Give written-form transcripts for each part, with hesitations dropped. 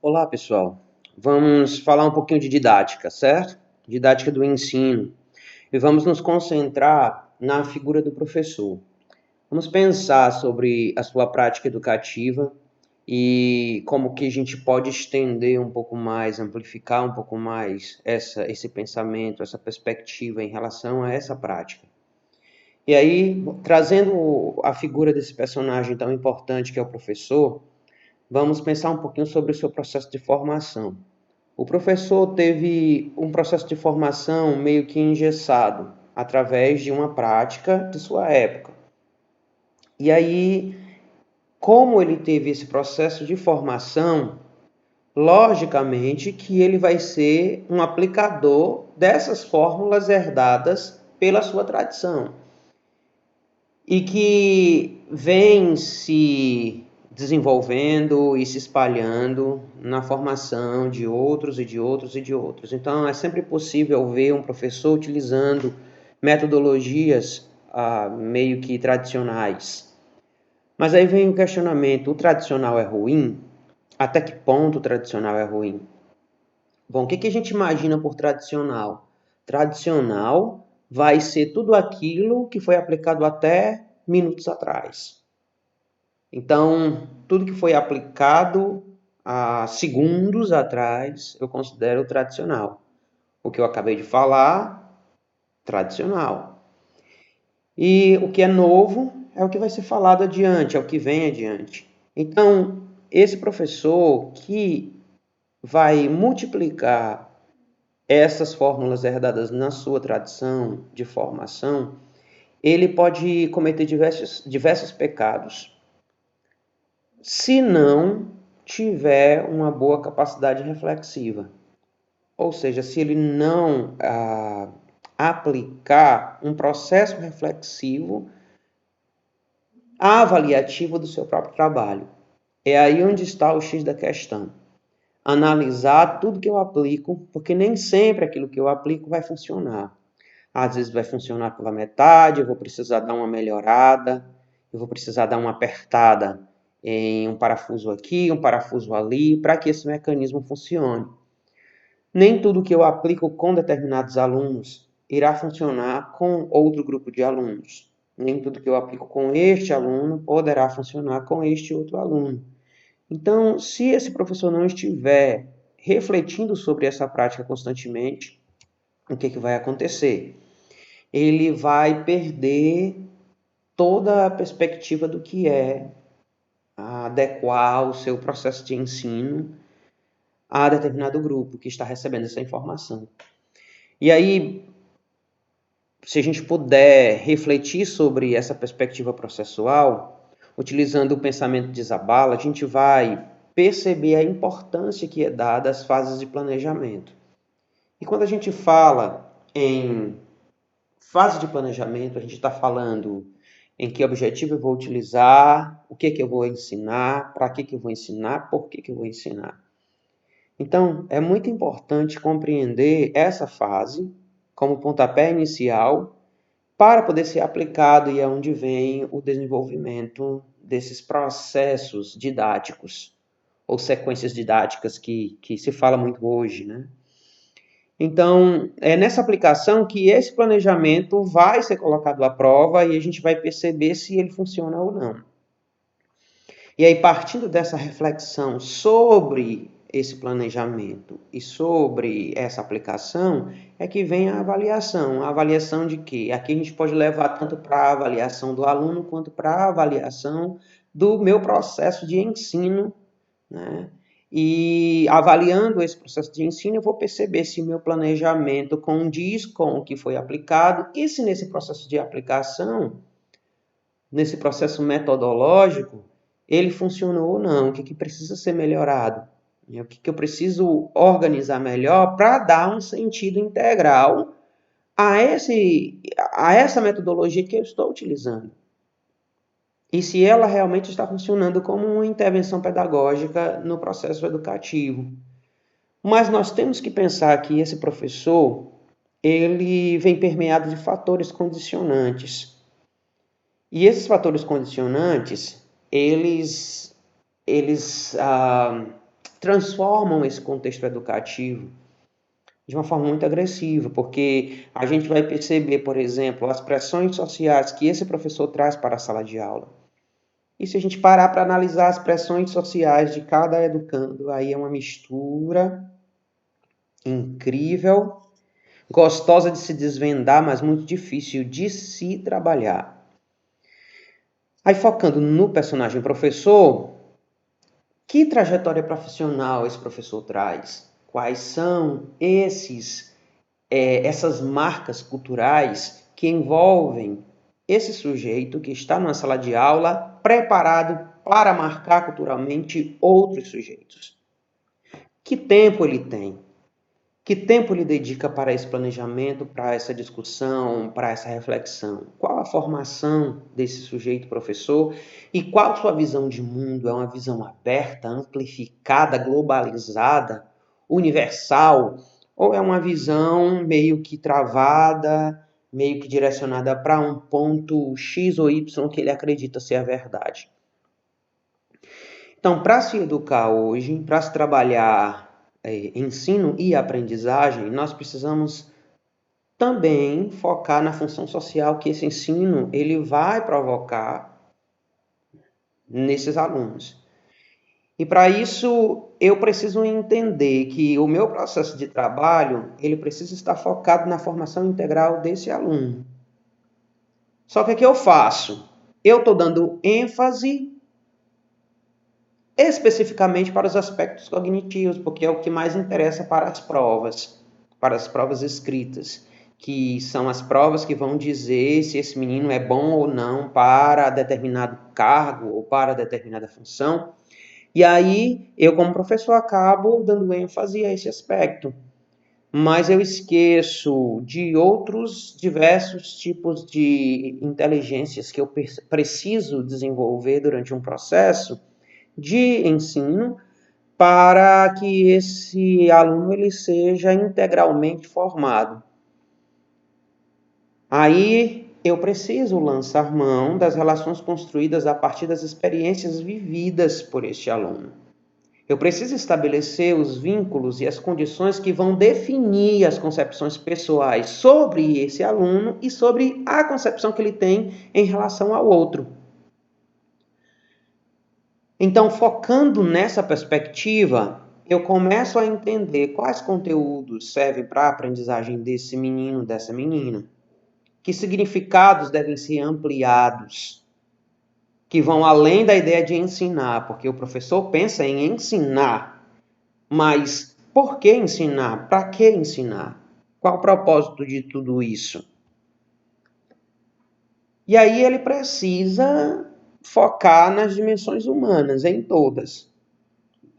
Olá, pessoal. Vamos falar um pouquinho de didática, certo? Didática do ensino. E vamos nos concentrar na figura do professor. Vamos pensar sobre a sua prática educativa e como que a gente pode estender um pouco mais, amplificar um pouco mais esse pensamento, essa perspectiva em relação a essa prática. E aí, trazendo a figura desse personagem tão importante que é o professor, vamos pensar um pouquinho sobre o seu processo de formação. O professor teve um processo de formação meio que engessado, através de uma prática de sua época. E aí, como ele teve esse processo de formação, logicamente que ele vai ser um aplicador dessas fórmulas herdadas pela sua tradição. E que vem se desenvolvendo e se espalhando na formação de outros e de outros e de outros. Então, é sempre possível ver um professor utilizando metodologias meio que tradicionais. Mas aí vem o questionamento: o tradicional é ruim? Até que ponto o tradicional é ruim? Bom, o que a gente imagina por tradicional? Tradicional vai ser tudo aquilo que foi aplicado até minutos atrás. Então, tudo que foi aplicado há segundos atrás, eu considero tradicional. O que eu acabei de falar, tradicional. E o que é novo é o que vai ser falado adiante, é o que vem adiante. Então, esse professor que vai multiplicar essas fórmulas herdadas na sua tradição de formação, ele pode cometer diversos pecados, se não tiver uma boa capacidade reflexiva. Ou seja, se ele não aplicar um processo reflexivo avaliativo do seu próprio trabalho. É aí onde está o X da questão. Analisar tudo que eu aplico, porque nem sempre aquilo que eu aplico vai funcionar. Às vezes vai funcionar pela metade, eu vou precisar dar uma melhorada, eu vou precisar dar uma apertada em um parafuso aqui, um parafuso ali, para que esse mecanismo funcione. Nem tudo que eu aplico com determinados alunos irá funcionar com outro grupo de alunos. Nem tudo que eu aplico com este aluno poderá funcionar com este outro aluno. Então, se esse professor não estiver refletindo sobre essa prática constantemente, o que vai acontecer? Ele vai perder toda a perspectiva do que é adequar o seu processo de ensino a determinado grupo que está recebendo essa informação. E aí, se a gente puder refletir sobre essa perspectiva processual, utilizando o pensamento de Zabala, a gente vai perceber a importância que é dada às fases de planejamento. E quando a gente fala em fase de planejamento, a gente está falando em que objetivo eu vou utilizar, o que eu vou ensinar, para que eu vou ensinar, por que eu vou ensinar. Então, é muito importante compreender essa fase como pontapé inicial para poder ser aplicado e é onde vem o desenvolvimento desses processos didáticos ou sequências didáticas que se fala muito hoje, né? Então, é nessa aplicação que esse planejamento vai ser colocado à prova e a gente vai perceber se ele funciona ou não. E aí, partindo dessa reflexão sobre esse planejamento e sobre essa aplicação, é que vem a avaliação. A avaliação de quê? Aqui a gente pode levar tanto para a avaliação do aluno quanto para a avaliação do meu processo de ensino, né? E avaliando esse processo de ensino, eu vou perceber se o meu planejamento condiz com o que foi aplicado e se nesse processo de aplicação, nesse processo metodológico, ele funcionou ou não, o que precisa ser melhorado, o que eu preciso organizar melhor para dar um sentido integral a essa metodologia que eu estou utilizando. E se ela realmente está funcionando como uma intervenção pedagógica no processo educativo. Mas nós temos que pensar que esse professor, ele vem permeado de fatores condicionantes. E esses fatores condicionantes, eles transformam esse contexto educativo de uma forma muito agressiva, porque a gente vai perceber, por exemplo, as pressões sociais que esse professor traz para a sala de aula. E se a gente parar para analisar as pressões sociais de cada educando, aí é uma mistura incrível, gostosa de se desvendar, mas muito difícil de se trabalhar. Aí, focando no personagem professor, que trajetória profissional esse professor traz? Quais são essas marcas culturais que envolvem esse sujeito que está numa sala de aula preparado para marcar culturalmente outros sujeitos? Que tempo ele tem? Que tempo ele dedica para esse planejamento, para essa discussão, para essa reflexão? Qual a formação desse sujeito professor e qual sua visão de mundo? É uma visão aberta, amplificada, globalizada, universal? Ou é uma visão meio que travada, meio que direcionada para um ponto X ou Y que ele acredita ser a verdade? Então, para se educar hoje, para se trabalhar ensino e aprendizagem, nós precisamos também focar na função social que esse ensino ele vai provocar nesses alunos. E para isso eu preciso entender que o meu processo de trabalho ele precisa estar focado na formação integral desse aluno. Só que o que eu faço? Eu estou dando ênfase especificamente para os aspectos cognitivos, porque é o que mais interessa para as provas escritas, que são as provas que vão dizer se esse menino é bom ou não para determinado cargo ou para determinada função. E aí, eu como professor acabo dando ênfase a esse aspecto. Mas eu esqueço de outros diversos tipos de inteligências que eu preciso desenvolver durante um processo de ensino para que esse aluno ele seja integralmente formado. Aí eu preciso lançar mão das relações construídas a partir das experiências vividas por este aluno. Eu preciso estabelecer os vínculos e as condições que vão definir as concepções pessoais sobre esse aluno e sobre a concepção que ele tem em relação ao outro. Então, focando nessa perspectiva, eu começo a entender quais conteúdos servem para a aprendizagem desse menino, dessa menina. Que significados devem ser ampliados, que vão além da ideia de ensinar, porque o professor pensa em ensinar. Mas por que ensinar? Para que ensinar? Qual o propósito de tudo isso? E aí ele precisa focar nas dimensões humanas, em todas.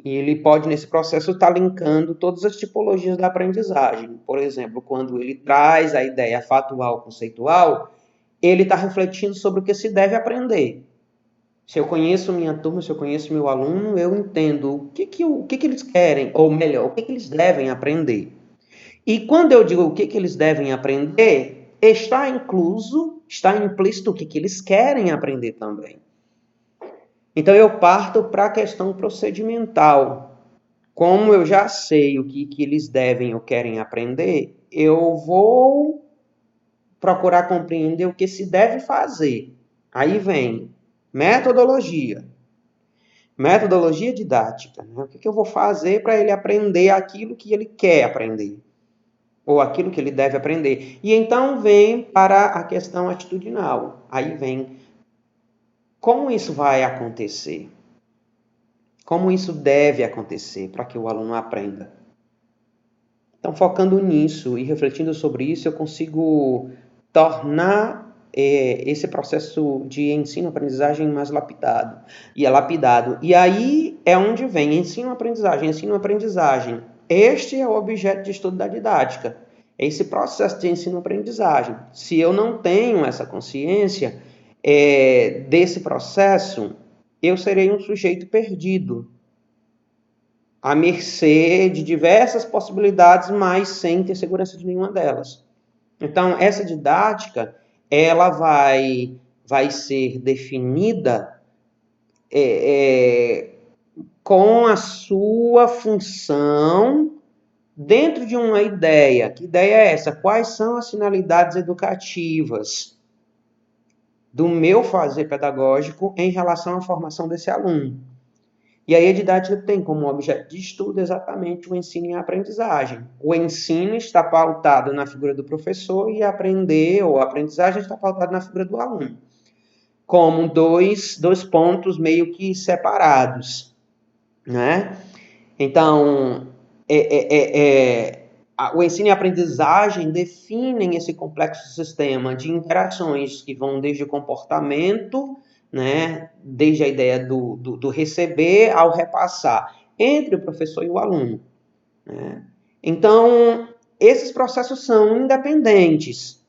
E ele pode, nesse processo, estar linkando todas as tipologias da aprendizagem. Por exemplo, quando ele traz a ideia fatual, conceitual, ele está refletindo sobre o que se deve aprender. Se eu conheço minha turma, se eu conheço meu aluno, eu entendo o que eles querem, ou melhor, o que eles devem aprender. E quando eu digo o que eles devem aprender, está implícito o que eles querem aprender também. Então eu parto para a questão procedimental. Como eu já sei o que eles devem ou querem aprender, eu vou procurar compreender o que se deve fazer. Aí vem metodologia. Metodologia didática. Né? O que eu vou fazer para ele aprender aquilo que ele quer aprender? Ou aquilo que ele deve aprender. E então vem para a questão atitudinal. Aí vem como isso vai acontecer? Como isso deve acontecer para que o aluno aprenda? Então, focando nisso e refletindo sobre isso, eu consigo tornar esse processo de ensino-aprendizagem mais lapidado. E aí é onde vem ensino-aprendizagem, ensino-aprendizagem. Este é o objeto de estudo da didática. Esse processo de ensino-aprendizagem. Se eu não tenho essa consciência desse processo, eu serei um sujeito perdido, à mercê de diversas possibilidades, mas sem ter segurança de nenhuma delas. Então, essa didática, ela vai ser definida com a sua função dentro de uma ideia. Que ideia é essa? Quais são as finalidades educativas do meu fazer pedagógico em relação à formação desse aluno? E aí a didática tem como objeto de estudo exatamente o ensino e a aprendizagem. O ensino está pautado na figura do professor e aprender ou a aprendizagem está pautada na figura do aluno, como dois pontos meio que separados, né? Então, o ensino e a aprendizagem definem esse complexo sistema de interações que vão desde o comportamento, né, desde a ideia do receber ao repassar, entre o professor e o aluno. Né? Então, esses processos são independentes,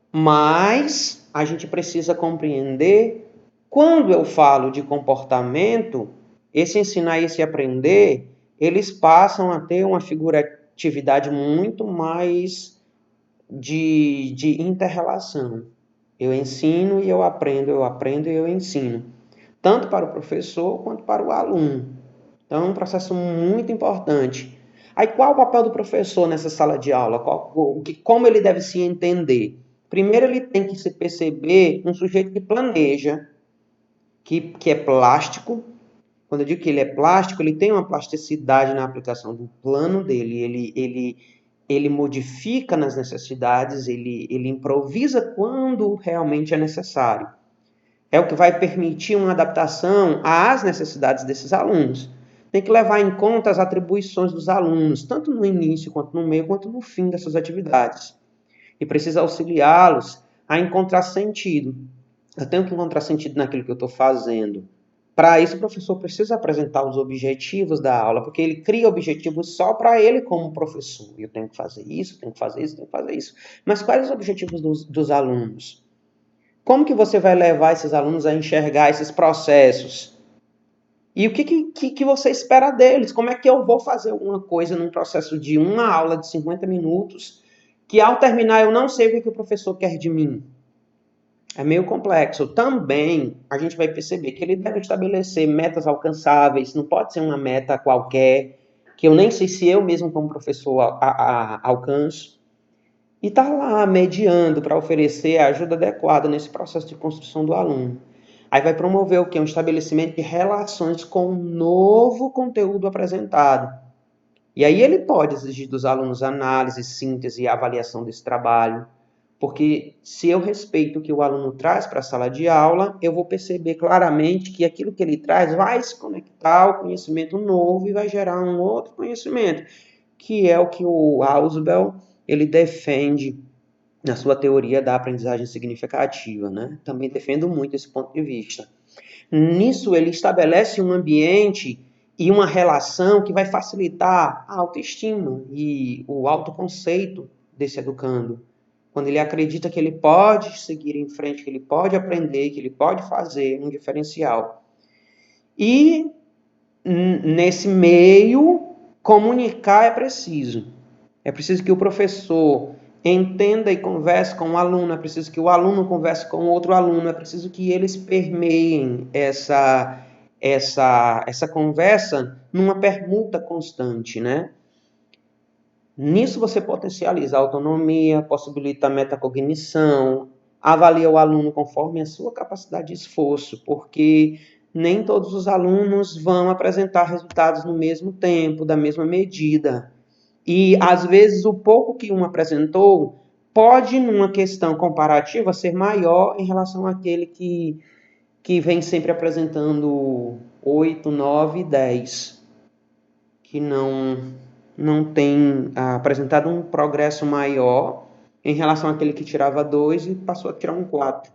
mas a gente precisa compreender, quando eu falo de comportamento, esse ensinar e esse aprender, eles passam a ter uma figuratividade muito mais de inter-relação. Eu ensino e eu aprendo e eu ensino. Tanto para o professor quanto para o aluno. Então é um processo muito importante. Aí qual o papel do professor nessa sala de aula? Como ele deve se entender? Primeiro ele tem que se perceber um sujeito que planeja, que é plástico. Quando eu digo que ele é plástico, ele tem uma plasticidade na aplicação do plano dele. Ele modifica nas necessidades, ele improvisa quando realmente é necessário. É o que vai permitir uma adaptação às necessidades desses alunos. Tem que levar em conta as atribuições dos alunos, tanto no início, quanto no meio, quanto no fim dessas atividades. E precisa auxiliá-los a encontrar sentido. Eu tenho que encontrar sentido naquilo que eu estou fazendo. Para isso, o professor precisa apresentar os objetivos da aula, porque ele cria objetivos só para ele como professor. Eu tenho que fazer isso, tenho que fazer isso, tenho que fazer isso. Mas quais os objetivos dos alunos? Como que você vai levar esses alunos a enxergar esses processos? E o que você espera deles? Como é que eu vou fazer alguma coisa num processo de uma aula de 50 minutos que ao terminar eu não sei o que o professor quer de mim? É meio complexo. Também a gente vai perceber que ele deve estabelecer metas alcançáveis, não pode ser uma meta qualquer, que eu nem sei se eu mesmo como professor alcanço. E está lá mediando para oferecer a ajuda adequada nesse processo de construção do aluno. Aí vai promover o quê? Um estabelecimento de relações com o novo conteúdo apresentado. E aí ele pode exigir dos alunos análise, síntese e avaliação desse trabalho. Porque se eu respeito o que o aluno traz para a sala de aula, eu vou perceber claramente que aquilo que ele traz vai se conectar ao conhecimento novo e vai gerar um outro conhecimento, que é o que o Ausubel ele defende na sua teoria da aprendizagem significativa, né? Também defendo muito esse ponto de vista. Nisso ele estabelece um ambiente e uma relação que vai facilitar a autoestima e o autoconceito desse educando. Quando ele acredita que ele pode seguir em frente, que ele pode aprender, que ele pode fazer um diferencial. E nesse meio, comunicar é preciso. É preciso que o professor entenda e converse com o aluno, é preciso que o aluno converse com outro aluno, é preciso que eles permeiem essa conversa numa permuta constante, né? Nisso você potencializa a autonomia, possibilita a metacognição, avalia o aluno conforme a sua capacidade de esforço, porque nem todos os alunos vão apresentar resultados no mesmo tempo, da mesma medida. E, às vezes, o pouco que um apresentou pode, numa questão comparativa, ser maior em relação àquele que vem sempre apresentando 8, 9, 10, que não tem apresentado um progresso maior em relação àquele que tirava 2 e passou a tirar um 4.